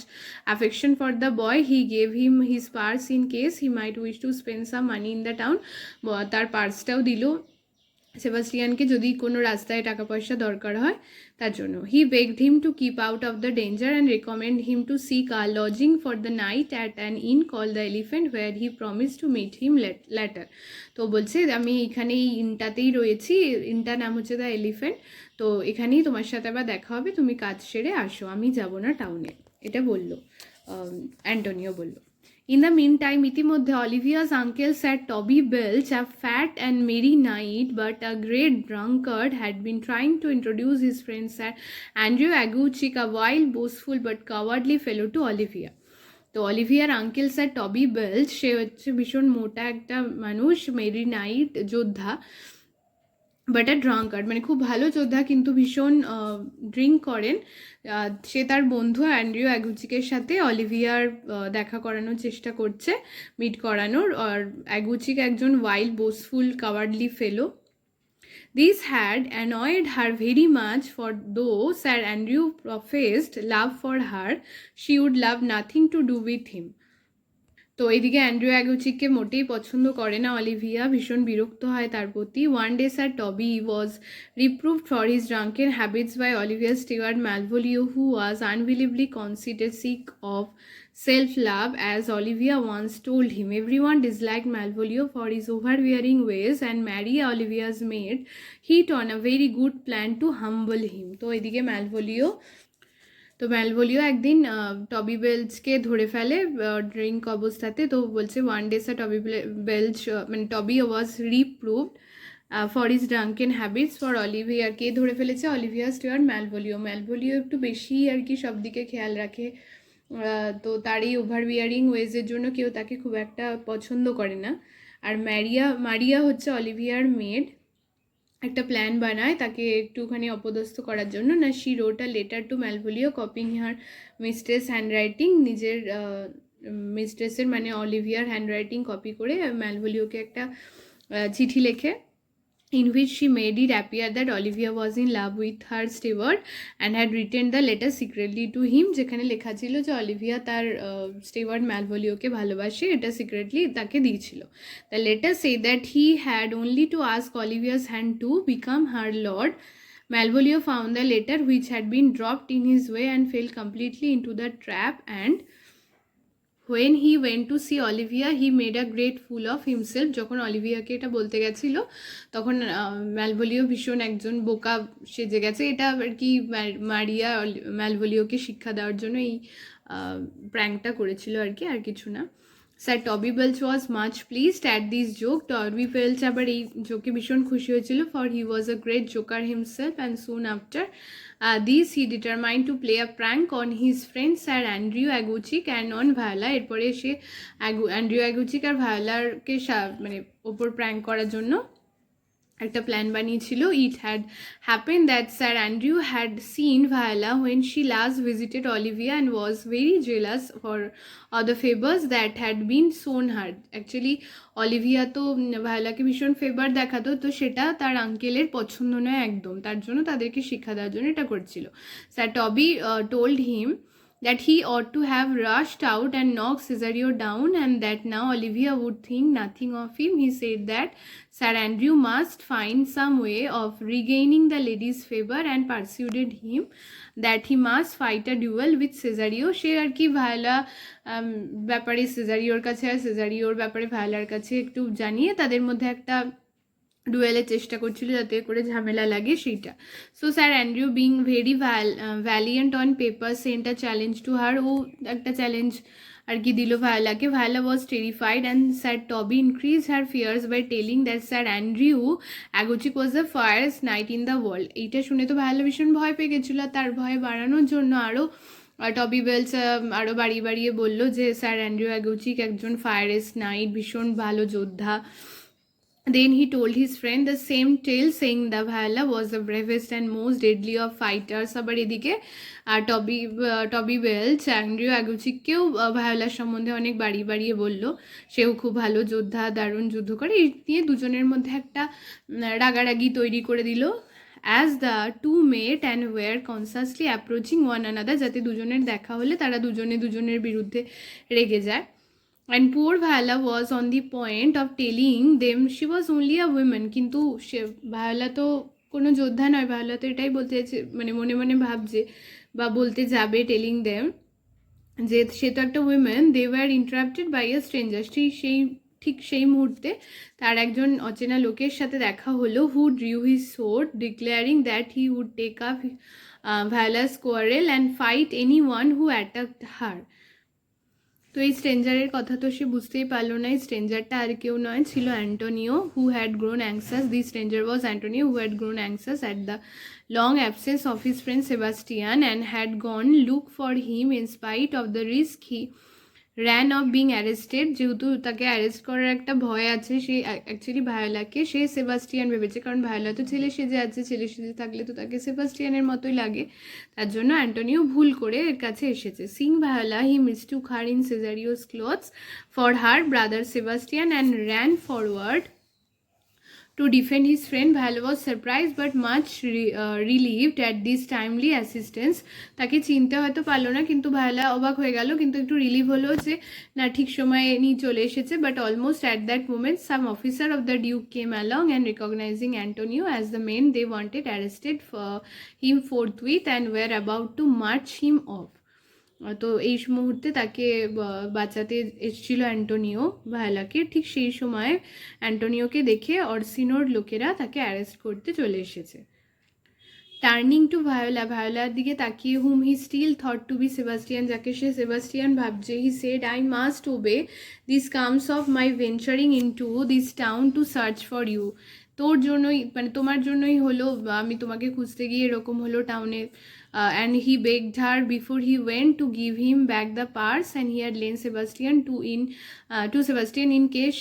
affection for the boy, he gave him his purse in case he might wish to spend some money in the town. তার পার্সটাও দিল সেবাস্টিয়ানকে যদি কোনো রাস্তায় টাকা পয়সা দরকার হয় তার জন্য. He begged him to keep out of the danger and recommend him to seek a lodging for the night at an inn call the Elephant where he promise to meet him later. তো বলছে আমি এখানে এই ইনটাতেই রয়েছি, ইনটার নাম হচ্ছে the elephant, তো এখানেই তোমার সাথে আবার দেখা হবে, তুমি কাজ সেরে আসো, আমি যাব না টাউনে, এটা বলল অ্যান্টোনিও বলল. In the meantime, ইতিমধ্যে Olivia's uncle Sir Toby Belch, a fat and merry knight but a great drunkard, had been trying to introduce his friend Sir Andrew Aguchick, a wild, boastful but cowardly fellow, to Olivia. তো Olivier uncle sir Toby বেলচ, সে হচ্ছে ভীষণ মোটা একটা মানুষ, Mary night, যোদ্ধা, but আ ড্রাঙ্কার্ড, মানে খুব ভালো যোদ্ধা কিন্তু ভীষণ ড্রিঙ্ক করেন। সে তার বন্ধু অ্যান্ড্রিউ অ্যাগুচিকের সাথে অলিভিয়ার দেখা করানোর চেষ্টা করছে, মিট করানোর। আর অ্যাগুচিক একজন wild, boastful, cowardly fellow. This had annoyed her very much, for though Sir Andrew professed love for her, she would love nothing to do with him. তো এইদিকে অ্যান্ড্রু অ্যাগুচিককে মোটেই পছন্দ করে না অলিভিয়া, ভীষণ বিরক্ত হয় তার প্রতি। One day sir Toby was reproved for his drunken habits by Olivia steward Malvolio, who was unbelievably conceited sick of self-love, as Olivia once told him. Everyone disliked Malvolio for his overbearing ways, and Maria, Olivia's maid, hit on a very good plan to humble him. তো এদিকে ম্যালভোলিও একদিন টবি বেলচকে ধরে ফেলে drink অবস্থাতে। তো বলছে one day sir Toby Belch, মানে Toby was reproved for his drunken habits for Olivia. কে ধরে ফেলেছে? অলিভিয়া স্টুয়ার্ট ম্যালভোলিও একটু বেশি আর কি সব দিকে খেয়াল রাখে। তো তার এই ওভার বিয়ারিং ওয়েজের জন্য কেউ তাকে খুব একটা পছন্দ করে না। আর মারিয়া হচ্ছে অলিভিয়ার মেড, একটা প্ল্যান বানায় তাকে একটুখানি অপদস্থ করার জন্য। না, she wrote a letter to Malvolio copying her mistress handwriting, নিজের মিস্ট্রেসের মানে অলিভিয়ার হ্যান্ডরাইটিং কপি করে ম্যালভোলিওকে একটা চিঠি লেখে, in which she made it appear that Olivia was in love with her steward and had written the letter secretly to him, যেখানে লেখা ছিল যে অলিভিয়া তার স্টিওয়ার্ড ম্যালভোলিওকে ভালোবাসে, এটা সিক্রেটলি তাকে দিয়েছিল। The letter said that he had only to ask Olivia's hand to become her lord. Malvolio found the letter, which had been dropped in his way, and fell completely into the trap, and when he went to see Olivia, he made a great fool of himself. যখন অলিভিয়াকে এটা বলতে গেছিল তখন ম্যালভোলিও ভীষণ একজন বোকা সেজে গেছে। এটা আর কি মারিয়া ম্যালভোলিওকে শিক্ষা দেওয়ার জন্য এই প্র্যাঙ্কটা করেছিল আর কি, আর কিছু না। Sir Toby Belch was much pleased at this joke. Toby Belch আবার এই জোকে ভীষণ খুশি হয়েছিল, for he was a great joker himself, and soon after this he determined to play a prank on his friend Sir Andrew Aguchick and on Viola. এরপরে সে Andrew অ্যাগুচিক আর ভায়োলারকে মানে ওপর prank করার জন্য একটা প্ল্যান বানিয়েছিল। It had happen that sir Andrew had seen Viola when she last visited Olivia and was very jealous for all the favors that had been shown her. Actually Olivia তো ভায়োলাকে ভীষণ favour দেখাতো, তো সেটা তার আঙ্কেলের পছন্দ নয় একদম, তার জন্য তাদেরকে শিক্ষা দেওয়ার জন্য এটা করছিল। স্যার টবি told him that he ought to have rushed out and knocked Cesario down, and that now Olivia would think nothing of him. He said that Sir Andrew must find some way of regaining the lady's favor, and persuaded him that he must fight a duel with Cesario. সে আর কি Viola ব্যাপারে সেজারিওর কাছে আর সেজারিওর ব্যাপারে ভায়োলার কাছে একটু জানিয়ে তাদের মধ্যে একটা ডুয়েলের চেষ্টা করছিল যাতে করে ঝামেলা লাগে সেইটা। So sir Andrew being very valiant on paper sent a challenge to her. ও একটা চ্যালেঞ্জ আর কি দিল ভায়োলাকে। Viola was terrified, and sir Toby increase her fears by telling that sir Andrew Aguecheek was the fiercest knight in the world. এইটা শুনে তো Viola ভীষণ ভয় পেয়ে গেছিলো, তার ভয় বাড়ানোর জন্য টবি বেলচ আরও বাড়িয়ে বলল যে স্যার অ্যান্ড্রিউ অ্যাগুচিক একজন ফায়ারেস্ট নাইট, ভীষণ ভালো যোদ্ধা। Then he told his friend the same tale, saying that Viola was the bravest and most deadly of fighters. আবার এদিকে টবি বেলচ অ্যান্ড্রিউ অ্যাগুচিককেও ভায়োলার সম্বন্ধে অনেক বাড়িয়ে বলল, সেও খুব ভালো যোদ্ধা, দারুণ যুদ্ধ করে। এই নিয়ে দুজনের মধ্যে একটা রাগারাগি তৈরি করে দিল। As the two met and were constantly approaching one another, যাতে দুজনের দেখা হলে তারা দুজনের বিরুদ্ধে রেগে যায়। And poor Viola was on the point of telling them she was only a woman, কিন্তু সে ভায়োলা তো কোনো যোদ্ধা নয়, ভায়োলা তো এটাই বলতে মানে মনে ভাবছে বা বলতে যাবে টেলিং দেম যে সে তো একটা women. They were interrupted by a stranger. ঠিক সেই মুহূর্তে তার একজন অচেনা লোকের সাথে দেখা হলো, who drew his sword declaring that he would take up Viola's quarrel and fight anyone who attacked her. তো এই স্ট্রেঞ্জারের কথা তো সে বুঝতেই পারলো না। এই স্ট্রেঞ্জারটা আর কেউ নয়, ছিল Antonio, who had grown anxious. The stranger was Antonio, who had grown anxious at the long absence of his friend Sebastian and had gone look for him in spite of the risk he ran of being arrested. যেহেতু তাকে arrest করার একটা ভয় আছে, সে actually ভায়োলাকে সে Sebastian ভেবেছে, কারণ Viola তো ছেলে সেজে আছে, ছেলে সেজে থাকলে তো তাকে সেবাস্টিয়ানের মতোই লাগে, তার জন্য অ্যান্টোনিও ভুল করে এর কাছে এসেছে। Singh Viola he mistook her in Cesario's clothes for her brother Sebastian and ran forward to defend his friend. Viola was surprised but much relieved at this timely assistance. তাকে চিনতে হয়তো পারলো না, কিন্তু ভায়োলা অবাক হয়ে গেল, কিন্তু একটু রিলিভ হলো যে না ঠিক সময়ে নিয়ে চলে এসেছে। But almost at that moment some officer of the duke came along and recognising Antonio as the men they wanted arrested him forthwith and were about to march him off. তো এই মুহূর্তে তাকে বাঁচাতে এসেছিল অ্যান্টোনিও ভায়োলাকে। ঠিক সেই সময় অ্যান্টোনিওকে দেখে অরসিনোর লোকেরা তাকে অ্যারেস্ট করতে চলে এসেছে। টার্নিং টু ভায়োলা, ভায়োলার দিকে তাকিয়ে, hmm he still thought to be Sebastian, যাকে সে সেবাস্টিয়ান ভাবছে, he said I must obey this comes of my venturing into this town to search for you. তোর জন্যই, মানে তোমার জন্যই হলো, আমি তোমাকে খুঁজতে গিয়ে এরকম হলো টাউনে। And he begged her before he went to give him back the purse and he had lent Sebastian to Sebastian in case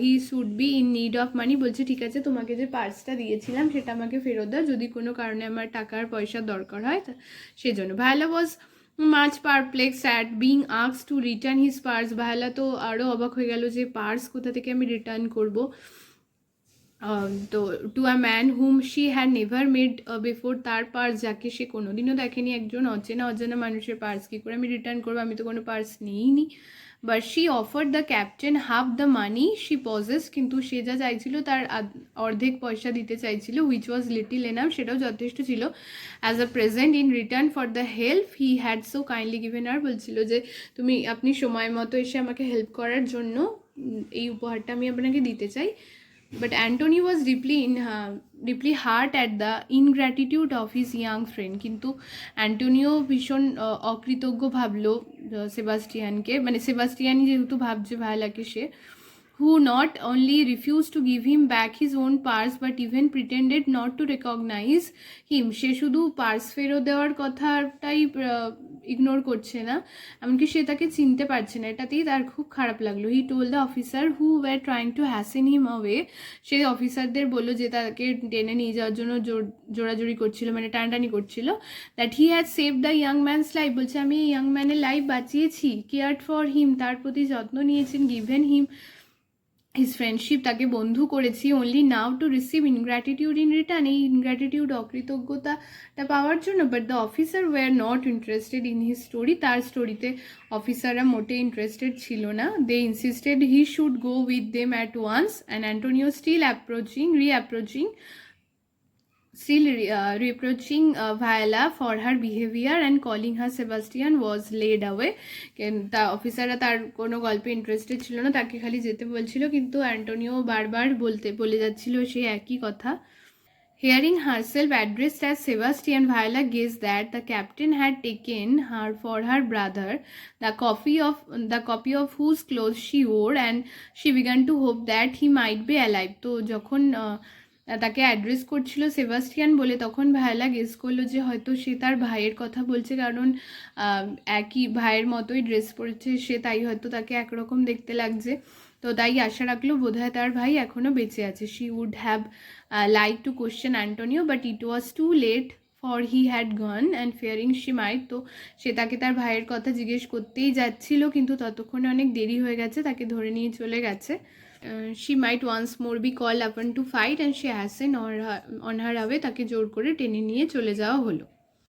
he should be in need of money. বলছে ঠিক আছে, তোমাকে যে পার্সটা দিয়েছিলাম সেটা আমাকে ফেরত দাও, যদি কোনো কারণে আমার টাকার পয়সার দরকার হয় সেজন্য। Viola was much perplexed at being asked to return his purse. Viola তো আরও অবাক হয়ে গেল যে পার্স কোথা থেকে আমি রিটার্ন করবো। তো to a man hmm she had never made before, তার পার্স যাকে সে কোনোদিনও দেখেনি, একজন অজানা মানুষের পার্স কী করে আমি রিটার্ন করবো, আমি তো কোনো পার্স নিইনি। But she offer the captain half the money she possess, কিন্তু সে যা চাইছিল তার অর্ধেক পয়সা দিতে চাইছিল, হুইচ ওয়াজ লিটিল এনাফ, সেটাও যথেষ্ট ছিল, as a present in return for the help he had so kindly given her. বলছিল যে আপনি সময় মতো এসে আমাকে হেল্প করার জন্য এই উপহারটা আমি আপনাকে দিতে চাই। But Antony was deeply hurt at the ingratitude of his young friend. কিন্তু অ্যান্টোনিও ভীষণ অকৃতজ্ঞ ভাবলো সেবাস্টিয়ানকে, মানে সেবাস্টিয়ানই যেহেতু ভাবছে ভায়োলাকে সে, who not only refused to give him back his own purse but even pretended not to recognize him. সে শুধু purse ফেরত দেওয়ার কথাটাই ইগনোর করছে না, এমনকি সে তাকে চিনতে পারছে না, এটাতেই তার খুব খারাপ লাগলো। He told the officer who were trying to hasten him away, সেই অফিসারদের বললো যে তাকে টেনে নিয়ে যাওয়ার জন্য জোরাজোরি করছিল, মানে টানাটানি করছিল, that he had save the young man's life, বলছে আমি এই ইয়াং ম্যানের লাইফ বাঁচিয়েছি, কেয়ার্ড ফর হিম, তার প্রতি যত্ন নিয়েছেন, গিভেন হিম হিজ ফ্রেন্ডশিপ, তাকে বন্ধু করেছি, only now to receive ingratitude in return, এই ইনগ্র্যাটিটিউড অকৃতজ্ঞতাটা পাওয়ার জন্য। But the officer were not interested in his story, তার স্টোরিতে অফিসাররা মোটে ইন্টারেস্টেড ছিল না। They insisted he should go with them at once and Antonio still reproaching Viola for her behavior and calling her Sebastian was laid away. তা অফিসাররা তার কোনো গল্পে ইন্টারেস্টেড ছিল না, তাকে খালি যেতে বলছিল, কিন্তু অ্যান্টোনিও বারবার বলে যাচ্ছিল সেই একই কথা। Hearing herself addressed as Sebastian, Viola guessed that the captain had taken her for her brother, the copy of whose clothes she wore, and she began to hope that he might be alive. তো যখন তাকে address করছিল Sebastian বলে, তখন Viola guess করলো যে হয়তো সে তার ভাইয়ের কথা বলছে, কারণ একই ভাইয়ের মতোই ড্রেস পরেছে সে, তাই হয়তো তাকে একরকম দেখতে লাগছে। তো তাই আশা রাখলো বোধহয় তার ভাই এখনও বেঁচে আছে। She would have like to question Antonio but it was too late for he had gone and fearing she might, তো সে তাকে তার ভাইয়ের কথা জিজ্ঞেস করতেই যাচ্ছিল, কিন্তু ততক্ষণে অনেক দেরি হয়ে গেছে, তাকে ধরে নিয়ে চলে গেছে। she might once more be called upon to fight and she hastened on her way, তাকে জোর করে টেনে নিয়ে চলে যাওয়া হলো।